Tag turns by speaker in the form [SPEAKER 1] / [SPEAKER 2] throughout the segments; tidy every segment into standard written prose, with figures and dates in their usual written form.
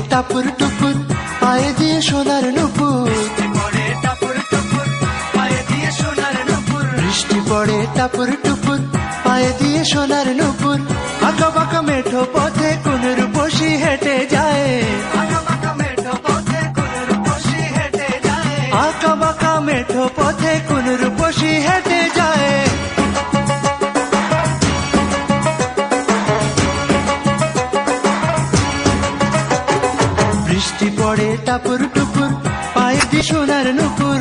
[SPEAKER 1] টাপুর টুপুর পায়ে দিয়ে সোনার নুপুর, বৃষ্টি পড়ে টাপুর টুপুর পায়ে দিয়ে সোনার নুপুর। আঁকা বাঁকা মেঠো পথে কোন রূপসী হেঁটে যায়, আঁকা বাঁকা মেঠো পথে কোন রূপসী হেঁটে যায়। বৃষ্টি পড়ে টাপুর টুপুর পায়ে দিয়ে সোনার নুপুর,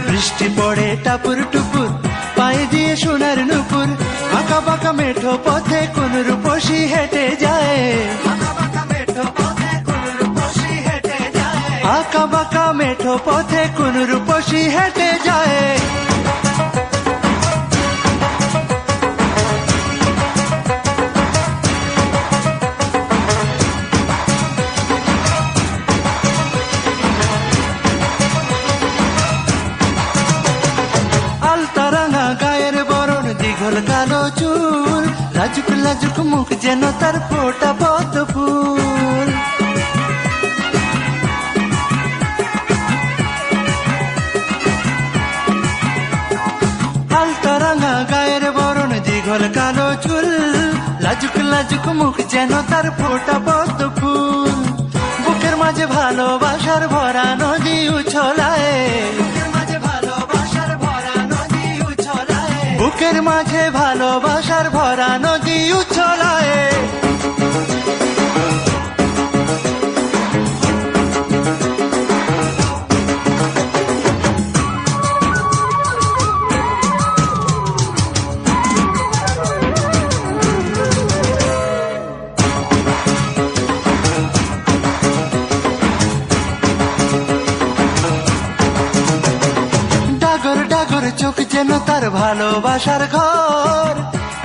[SPEAKER 1] বৃষ্টি পড়ে টাপুর টুপুর পায়ে দিয়ে সোনার নুপুর। আঁকা বাঁকা মেঠো পথে কোন রূপসী হেঁটে যায়, আঁকা বাঁকা মেঠো পথে কোন রূপসী হেঁটে যায়। আলতারাঙা গায়ের বরণ, দীঘল কালো চুল, লাজুক লাজুক মুখ যেন তার ফোটা পদ্ম ফুল। আলতারাঙা গায়ের বরণ, দীঘল কালো চুল, লাজুক লাজুক মুখ যেন তার ফোটা পদ্ম ফুল। বুকের মাঝে ভালোবাসার ভরা নদী উছলায়, বুকের মাঝে ভালোবাসার ভরা নদী উছলায়। ডাগর ডাগর চোখ যেন তার ভালোবাসার ঘর,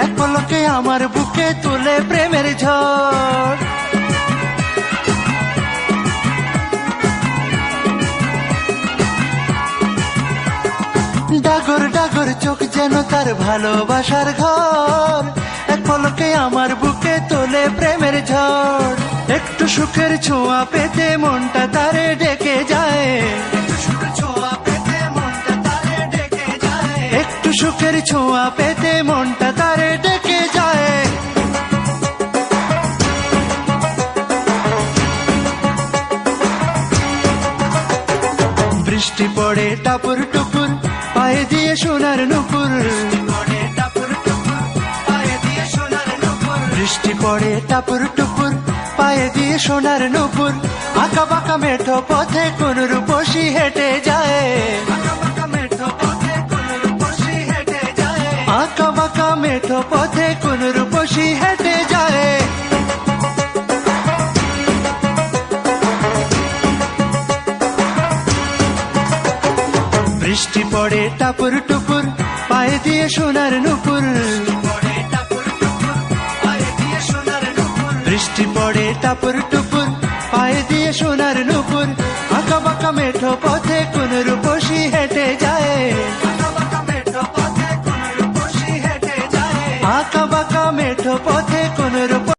[SPEAKER 1] এক পলকে আমার বুকে তুলে প্রেমের ঝড়। ডাগর ডাগর চোখ যেন তার ভালোবাসার ঘর, এক পলকে আমার বুকে তোলে প্রেমের ঝড়। একটু সুখের ছোঁয়া পেতে মনটা তারে ডেকে যায়, একটু সুখের ছোঁয়া পেতে মনটা তারে ডেকে যায়। বৃষ্টি পড়ে টাপুর টুপুর পায়ে দিয়ে সোনার নুপুর, বৃষ্টি পড়ে টাপুর টুপুর পায়ে দিয়ে সোনার নুপুর। আঁকা বাঁকা মেঠো পথে কোন রূপসী হেঁটে যায়, আঁকা বাঁকা মেঠো পথে কোন রূপসী হেঁটে যায়। বৃষ্টি পড়ে টাপুর টুপুর পায়ে দিয়ে সোনার নুপুর, বৃষ্টি পড়ে টাপুর টুপুর পায়ে দিয়ে সোনার নুপুর। আঁকা বাঁকা মেঠো পথে